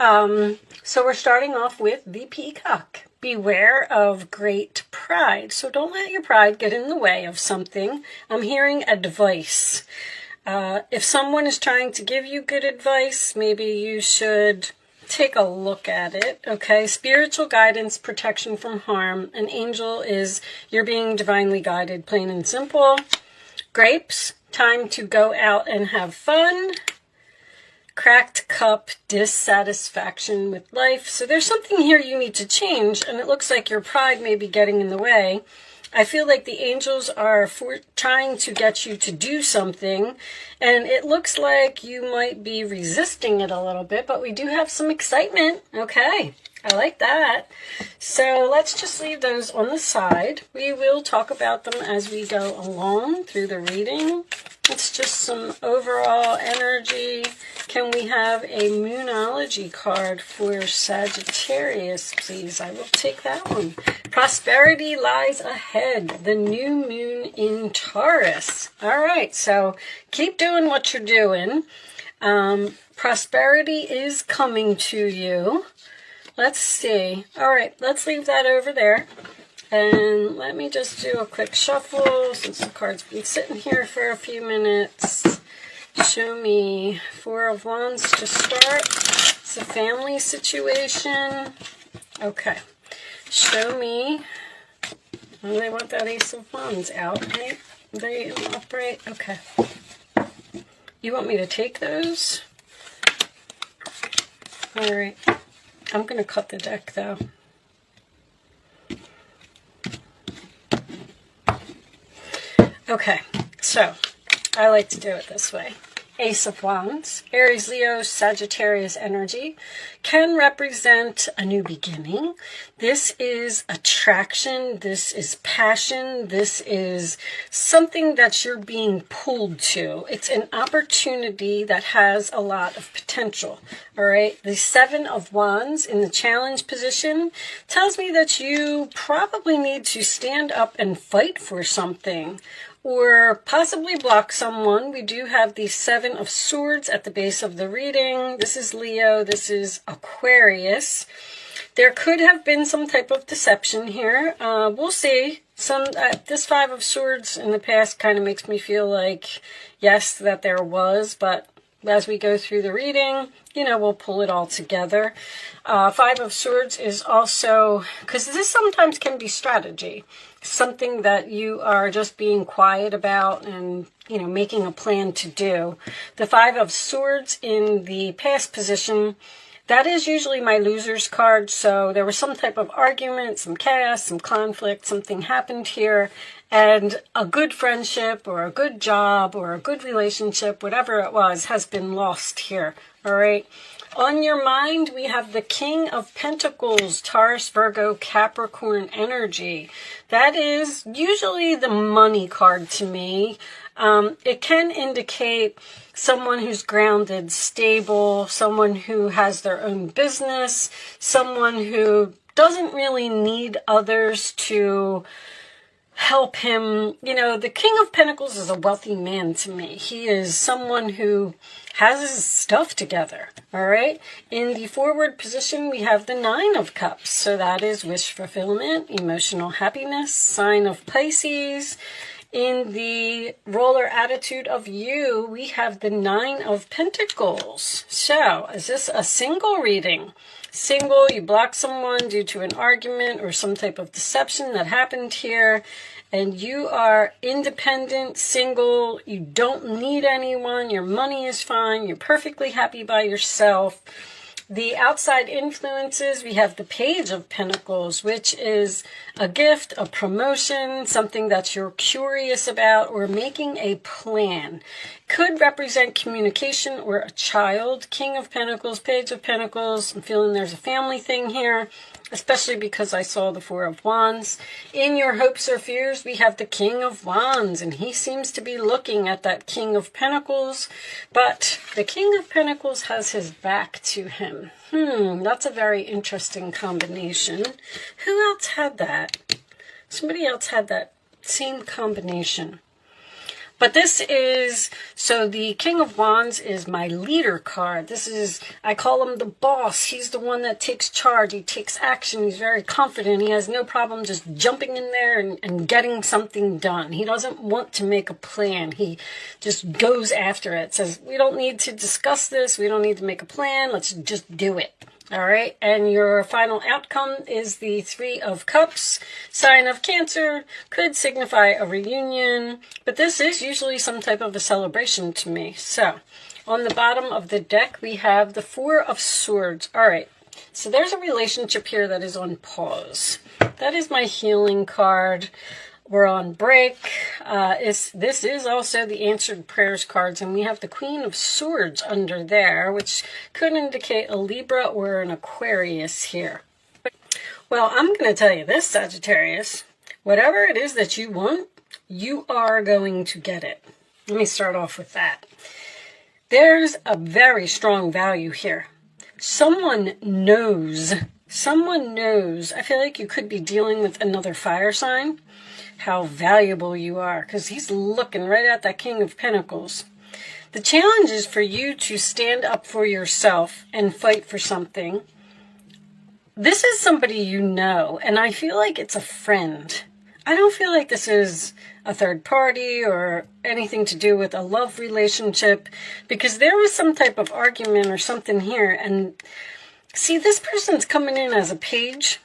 So we're starting off with the peacock. Beware of great pride. So don't let your pride get in the way of something. I'm hearing advice. If someone is trying to give you good advice, maybe you should take a look at it, okay? Spiritual guidance, protection from harm. An angel is you're being divinely guided, plain and simple. Grapes, time to go out and have fun. Cracked cup, dissatisfaction with life. So there's something here you need to change, and it looks like your pride may be getting in the way. I feel like the angels are trying to get you to do something, and it looks like you might be resisting it a little bit, but we do have some excitement. Okay, I like that. So let's just leave those on the side. We will talk about them as we go along through the reading. It's just some overall energy. Can we have a Moonology card for Sagittarius, please? I will take that one. Prosperity lies ahead. The new moon in Taurus. All right, so keep doing what you're doing. Prosperity is coming to you. Let's see. All right, let's leave that over there. And let me just do a quick shuffle since the card's been sitting here for a few minutes. Show me Four of Wands to start. It's a family situation. Okay. Show me. Well, they want that Ace of Wands out, right? They upright. Okay. You want me to take those? All right. I'm going to cut the deck, though. Okay, so I like to do it this way. Ace of Wands, Aries, Leo, Sagittarius energy can represent a new beginning. This is attraction. This is passion. This is something that you're being pulled to. It's an opportunity that has a lot of potential. All right. The Seven of Wands in the challenge position tells me that you probably need to stand up and fight for something, or possibly block someone. We do have the Seven of Swords at the base of the reading. This is Leo. This is Aquarius. There could have been some type of deception here. We'll see. This Five of Swords in the past kind of makes me feel like, yes, that there was, but as we go through the reading, you know, we'll pull it all together. Five of Swords is also, because this sometimes can be strategy, something that you are just being quiet about and, you know, making a plan to do. The Five of Swords in the past position, that is usually my loser's card. So there was some type of argument, some chaos, some conflict, something happened here, and a good friendship or a good job or a good relationship, whatever it was, has been lost here. All right. On your mind, we have the King of Pentacles, Taurus, Virgo, Capricorn energy. That is usually the money card to me. It can indicate someone who's grounded, stable, someone who has their own business, someone who doesn't really need others to help him. You know, the King of Pentacles is a wealthy man to me. He is someone who has his stuff together, all right? In the forward position, we have the Nine of Cups. So that is wish fulfillment, emotional happiness, sign of Pisces. In the roller attitude of you, we have the Nine of Pentacles. So is this a single reading? Single, you block someone due to an argument or some type of deception that happened here, and you are independent, single, you don't need anyone, your money is fine, you're perfectly happy by yourself. The outside influences, we have the Page of Pentacles, which is a gift, a promotion, something that you're curious about, or making a plan. Could represent communication or a child. King of Pentacles, Page of Pentacles. I'm feeling there's a family thing here, especially because I saw the Four of Wands. In your hopes or fears, we have the King of Wands, and he seems to be looking at that King of Pentacles, but the King of Pentacles has his back to him. That's a very interesting combination. Who else had that? Somebody else had that same combination. But this is, so the King of Wands is my leader card. This is, I call him the boss. He's the one that takes charge. He takes action. He's very confident. He has no problem just jumping in there and getting something done. He doesn't want to make a plan. He just goes after it. Says, we don't need to discuss this. We don't need to make a plan. Let's just do it. All right, and your final outcome is the Three of Cups, sign of Cancer, could signify a reunion, but this is usually some type of a celebration to me. So, on the bottom of the deck, we have the Four of Swords. All right, so there's a relationship here that is on pause. That is my healing card. We're on break. This is also the answered prayers cards, and we have the Queen of Swords under there, which could indicate a Libra or an Aquarius here. Well, I'm going to tell you this, Sagittarius. Whatever it is that you want, you are going to get it. Let me start off with that. There's a very strong value here. Someone knows. I feel like you could be dealing with another fire sign. How valuable you are, because he's looking right at that King of Pentacles. The challenge is for you to stand up for yourself and fight for something. This is somebody you know, and I feel like it's a friend. I don't feel like this is a third party or anything to do with a love relationship, because there was some type of argument or something here. And see, this person's coming in as a page.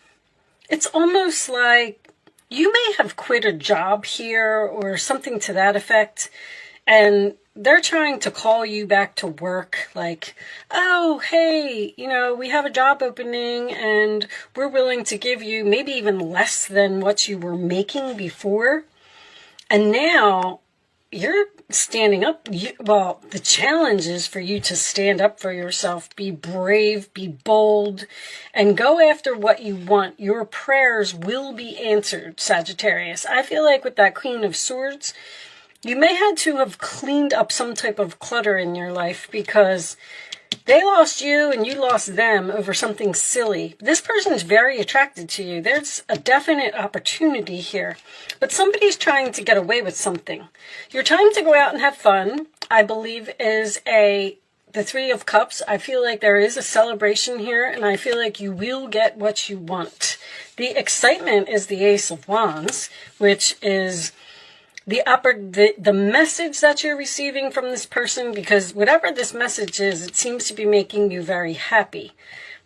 It's almost like you may have quit a job here or something to that effect, and they're trying to call you back to work like, oh, hey, we have a job opening and we're willing to give you maybe even less than what you were making before. And now you're standing up. Well, the challenge is for you to stand up for yourself, be brave, be bold, and go after what you want. Your prayers will be answered, Sagittarius. I feel like with that Queen of Swords, you may have to have cleaned up some type of clutter in your life because they lost you and you lost them over something silly. This person is very attracted to you. There's a definite opportunity here. But somebody's trying to get away with something. Your time to go out and have fun, I believe, is the Three of Cups. I feel like there is a celebration here, and I feel like you will get what you want. The excitement is the Ace of Wands, which is the message that you're receiving from this person, because whatever this message is, it seems to be making you very happy.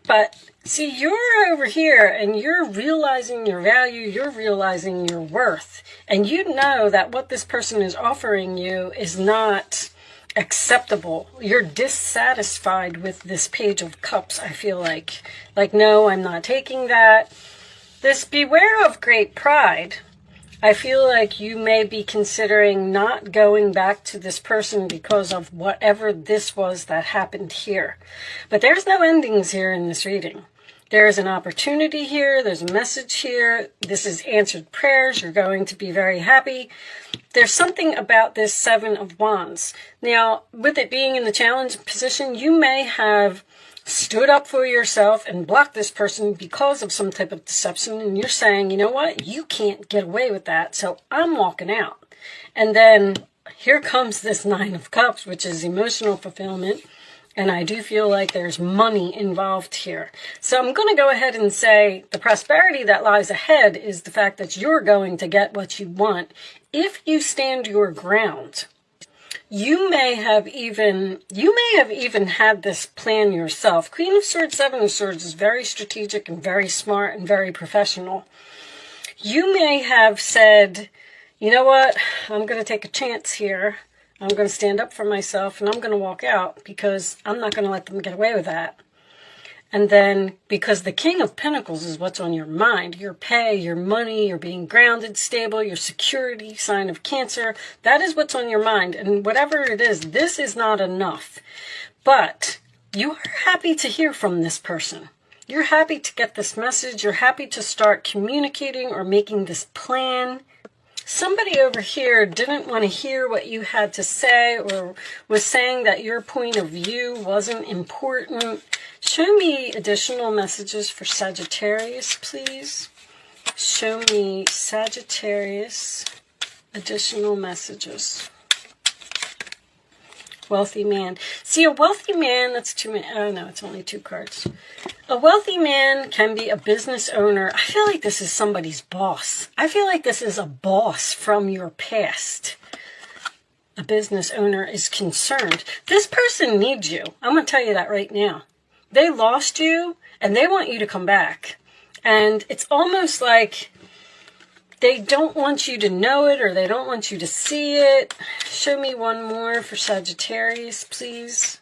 But see, you're over here and you're realizing your value, you're realizing your worth, and you know that what this person is offering you is not acceptable. You're dissatisfied with this Page of Cups, I feel like. Like, no, I'm not taking that. This beware of great pride. I feel like you may be considering not going back to this person because of whatever this was that happened here. But there's no endings here in this reading. There's an opportunity here. There's a message here. This is answered prayers. You're going to be very happy. There's something about this Seven of Wands. Now, with it being in the challenge position, you may have stood up for yourself and blocked this person because of some type of deception, and you're saying, you know what, you can't get away with that, so I'm walking out. And then here comes this Nine of Cups, which is emotional fulfillment, and I do feel like there's money involved here. So I'm going to go ahead and say the prosperity that lies ahead is the fact that you're going to get what you want if you stand your ground. You may have even had this plan yourself. Queen of Swords, Seven of Swords is very strategic and very smart and very professional. You may have said, you know what, I'm going to take a chance here. I'm going to stand up for myself and I'm going to walk out because I'm not going to let them get away with that. And then, because the King of Pentacles is what's on your mind, your pay, your money, your being grounded, stable, your security, sign of Cancer, that is what's on your mind. And whatever it is, this is not enough. But you are happy to hear from this person. You're happy to get this message. You're happy to start communicating or making this plan. Somebody over here didn't want to hear what you had to say or was saying that your point of view wasn't important. Show me additional messages for Sagittarius, please. Show me Sagittarius additional messages. Wealthy man. See, a wealthy man, that's too many. Oh, no, it's only 2 cards. A wealthy man can be a business owner. I feel like this is somebody's boss. I feel like this is a boss from your past. A business owner is concerned. This person needs you. I'm going to tell you that right now. They lost you, and they want you to come back. And it's almost like they don't want you to know it, or they don't want you to see it. Show me one more for Sagittarius, please.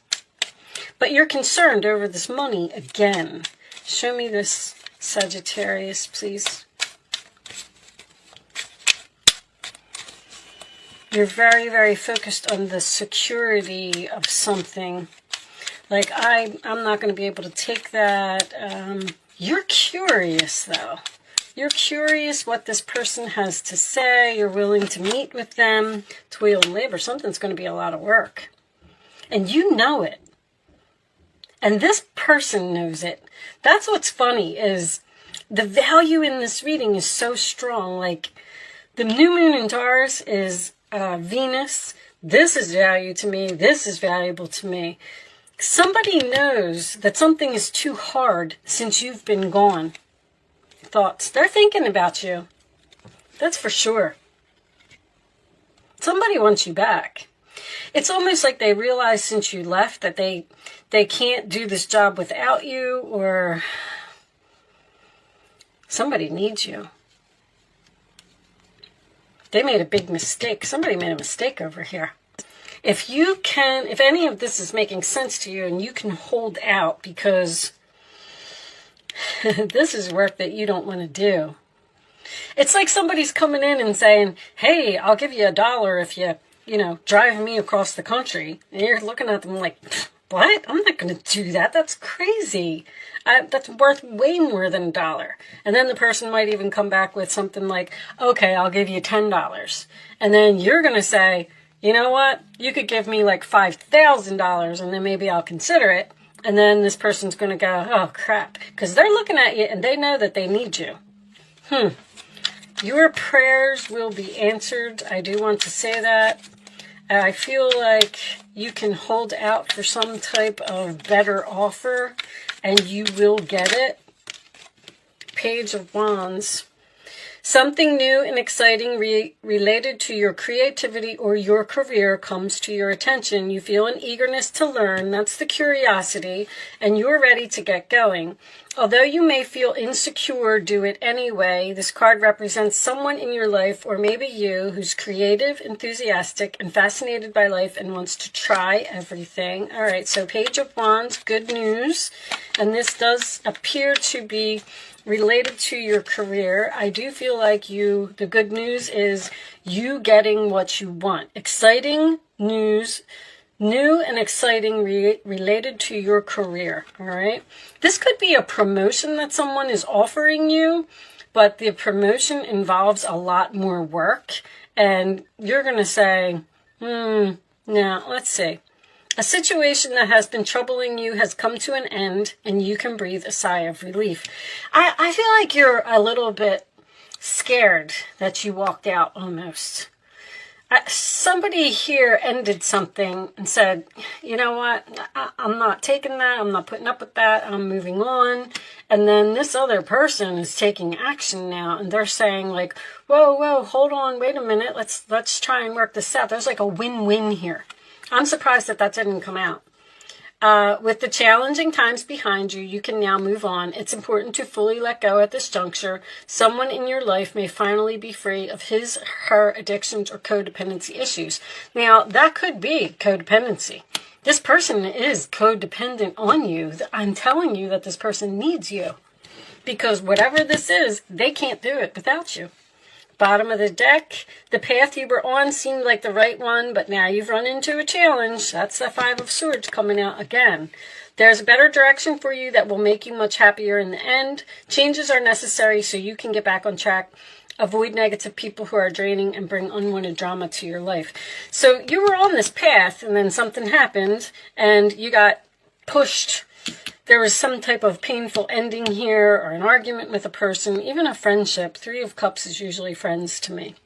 But you're concerned over this money again. Show me this, Sagittarius, please. You're very, very focused on the security of something. Like, I'm not going to be able to take that. You're curious, though. You're curious what this person has to say. You're willing to meet with them. Toil and labor. Something's going to be a lot of work. And you know it. And this person knows it. That's what's funny, is the value in this reading is so strong. Like, the new moon in Taurus is Venus. This is value to me. This is valuable to me. Somebody knows that something is too hard since you've been gone. Thoughts. They're thinking about you. That's for sure. Somebody wants you back. It's almost like they realize since you left that they can't do this job without you, or somebody needs you. They made a big mistake. Somebody made a mistake over here. If any of this is making sense to you and you can hold out, because this is work that you don't want to do. It's like somebody's coming in and saying, hey, I'll give you $1 if you drive me across the country. And you're looking at them like, what? I'm not going to do that. That's crazy. That's worth way more than $1. And then the person might even come back with something like, okay, I'll give you $10. And then you're going to say, you know what? You could give me like $5,000 and then maybe I'll consider it. And then this person's going to go, oh, crap. Because they're looking at you and they know that they need you. Your prayers will be answered. I do want to say that. I feel like you can hold out for some type of better offer and you will get it. Page of Wands. Something new and exciting related to your creativity or your career comes to your attention. You feel an eagerness to learn. That's the curiosity. And you're ready to get going. Although you may feel insecure, do it anyway. This card represents someone in your life, or maybe you, who's creative, enthusiastic, and fascinated by life and wants to try everything. All right, so Page of Wands, good news. And this does appear to be related to your career. I do feel like the good news is you getting what you want. Exciting news, new and exciting related to your career, all right? This could be a promotion that someone is offering you, but the promotion involves a lot more work, and you're going to say, now, let's see. A situation that has been troubling you has come to an end, and you can breathe a sigh of relief. I feel like you're a little bit scared that you walked out almost. Somebody here ended something and said, you know what, I'm not taking that, I'm not putting up with that, I'm moving on. And then this other person is taking action now, and they're saying like, whoa, hold on, wait a minute, let's try and work this out. There's like a win-win here. I'm surprised that didn't come out. With the challenging times behind you, you can now move on. It's important to fully let go at this juncture. Someone in your life may finally be free of her addictions or codependency issues. Now, that could be codependency. This person is codependent on you. I'm telling you that this person needs you. Because whatever this is, they can't do it without you. Bottom of the deck, the path you were on seemed like the right one, but now you've run into a challenge. That's the Five of Swords coming out again. There's a better direction for you that will make you much happier in the end. Changes are necessary so you can get back on track. Avoid negative people who are draining and bring unwanted drama to your life. So you were on this path, and then something happened, and you got pushed. There was some type of painful ending here, or an argument with a person, even a friendship. 3 of Cups is usually friends to me.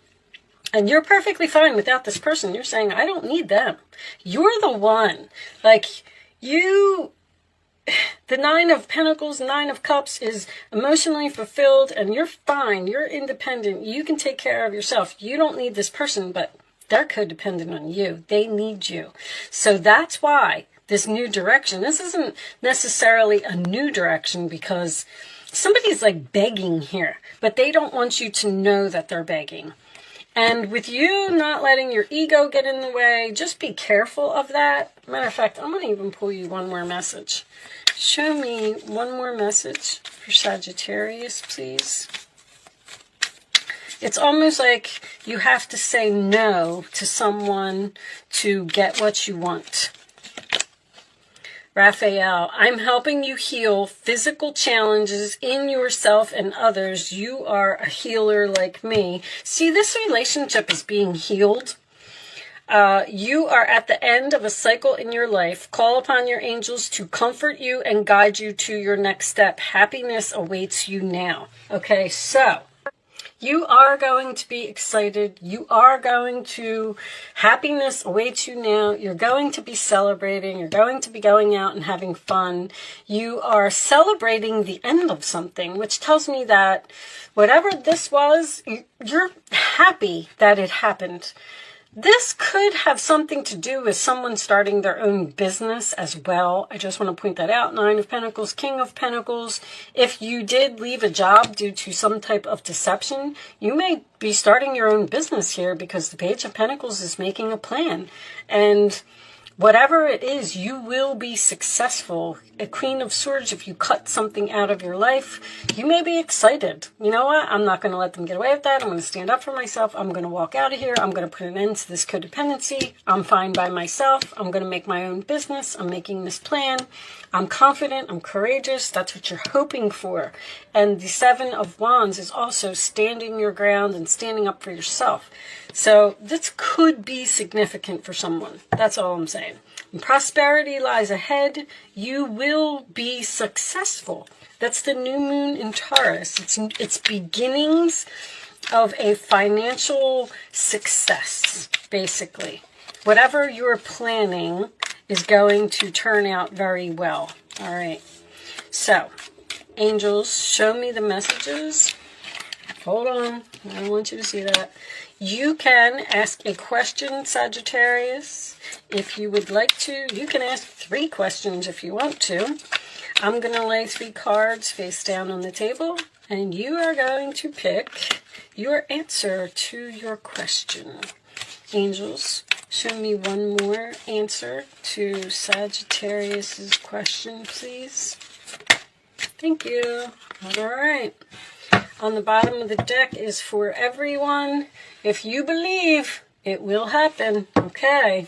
And you're perfectly fine without this person. You're saying, I don't need them. You're the one. Like, you... The Nine of Pentacles, Nine of Cups is emotionally fulfilled, and you're fine. You're independent. You can take care of yourself. You don't need this person, but they're codependent on you. They need you. So that's why this new direction, this isn't necessarily a new direction because somebody's like begging here, but they don't want you to know that they're begging. And with you not letting your ego get in the way, just be careful of that. Matter of fact, I'm going to even pull you one more message. Show me one more message for Sagittarius, please. It's almost like you have to say no to someone to get what you want. Raphael, I'm helping you heal physical challenges in yourself and others. You are a healer like me. See, this relationship is being healed. You are at the end of a cycle in your life. Call upon your angels to comfort you and guide you to your next step. Happiness awaits you now. Okay, so... you are going to be excited. You are going to, happiness awaits you now. You're going to be celebrating. You're going to be going out and having fun. You are celebrating the end of something, which tells me that whatever this was, you're happy that it happened. This could have something to do with someone starting their own business as well. I just want to point that out. Nine of Pentacles, King of Pentacles. If you did leave a job due to some type of deception, you may be starting your own business here because the Page of Pentacles is making a plan. And whatever it is, you will be successful. A Queen of Swords, if you cut something out of your life, you may be excited. You know what? I'm not going to let them get away with that. I'm going to stand up for myself. I'm going to walk out of here. I'm going to put an end to this codependency. I'm fine by myself. I'm going to make my own business. I'm making this plan. I'm confident. I'm courageous. That's what you're hoping for. And the Seven of Wands is also standing your ground and standing up for yourself. So this could be significant for someone. That's all I'm saying. And prosperity lies ahead. You will be successful. That's the new moon in Taurus. It's beginnings of a financial success, basically. Whatever you're planning is going to turn out very well. All right. So, angels, show me the messages. Hold on. I don't want you to see that. You can ask a question, Sagittarius, if you would like to. You can ask 3 questions if you want to. I'm going to lay 3 cards face down on the table, and you are going to pick your answer to your question. Angels, show me one more answer to Sagittarius's question, please. Thank you. All right. On the bottom of the deck is for everyone. If you believe, it will happen. Okay.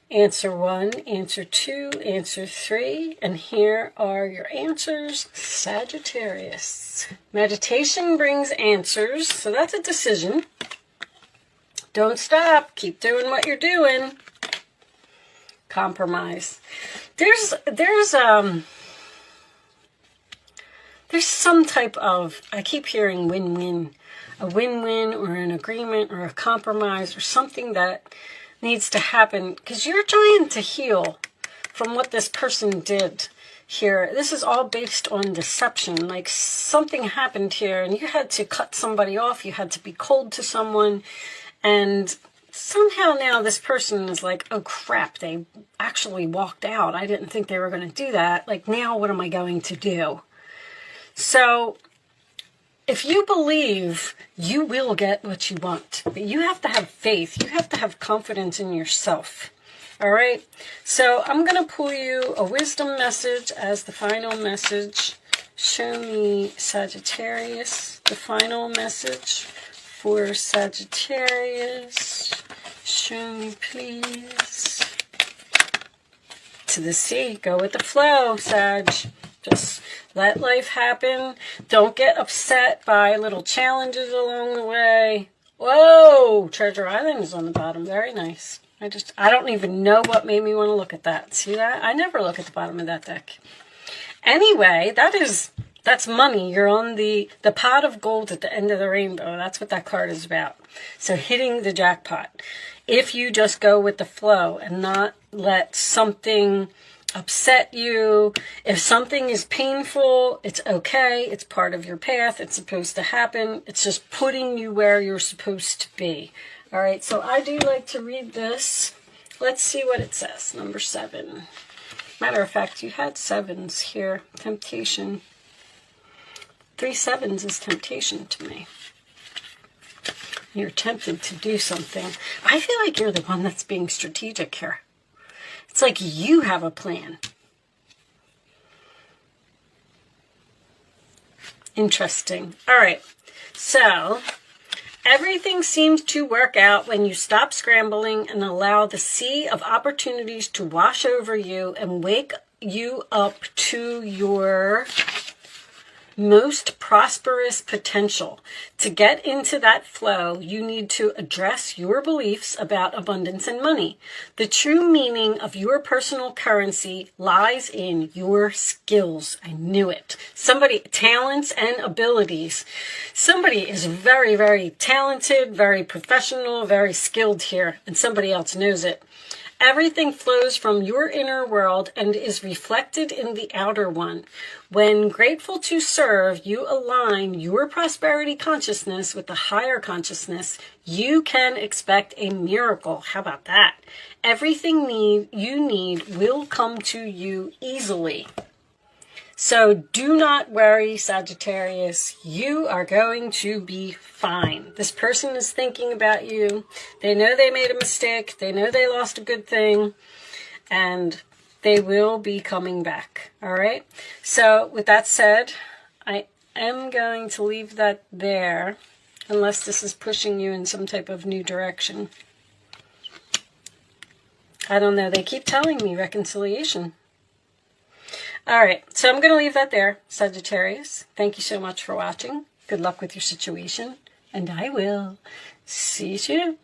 Answer 1, answer 2, answer 3. And here are your answers, Sagittarius. Meditation brings answers, so that's a decision. Don't stop. Keep doing what you're doing. Compromise. There's some type of, I keep hearing win-win, a win-win or an agreement or a compromise or something that needs to happen because you're trying to heal from what this person did here. This is all based on deception. Like something happened here and you had to cut somebody off. You had to be cold to someone. And somehow now this person is like, oh crap, they actually walked out. I didn't think they were going to do that. Like now what am I going to do? So if you believe, you will get what you want. But you have to have faith. You have to have confidence in yourself. All right? So I'm going to pull you a wisdom message as the final message. Show me, Sagittarius, the final message for Sagittarius. Show me, please. To the sea. Go with the flow, Sag. Just let life happen. Don't get upset by little challenges along the way. Whoa! Treasure Island is on the bottom. Very nice. I don't even know what made me want to look at that. See that? I never look at the bottom of that deck. Anyway, that is That's money. You're on the pot of gold at the end of the rainbow. That's what that card is about. So hitting the jackpot. If you just go with the flow and not let something upset you. If something is painful, it's okay. It's part of your path. It's supposed to happen. It's just putting you where you're supposed to be. All right, so I do like to read this. Let's see what it says. Number 7. Matter of fact, you had 7s here. Temptation. 3 7s is temptation to me. You're tempted to do something. I feel like you're the one that's being strategic here. It's like you have a plan. Interesting. All right. So everything seems to work out when you stop scrambling and allow the sea of opportunities to wash over you and wake you up to your most prosperous potential. To get into that flow, you need to address your beliefs about abundance and money. The true meaning of your personal currency lies in your skills. I knew it. Talents and abilities. Somebody is very, very talented, very professional, very skilled here, and somebody else knows it. Everything flows from your inner world and is reflected in the outer one. When grateful to serve, you align your prosperity consciousness with the higher consciousness. You can expect a miracle. How about that? Everything you need will come to you easily. So do not worry, Sagittarius. You are going to be fine. This person is thinking about you. They know they made a mistake. They know they lost a good thing. And they will be coming back. All right? So with that said, I am going to leave that there. Unless this is pushing you in some type of new direction. I don't know. They keep telling me reconciliation. All right, so I'm going to leave that there, Sagittarius. Thank you so much for watching. Good luck with your situation, and I will see you soon.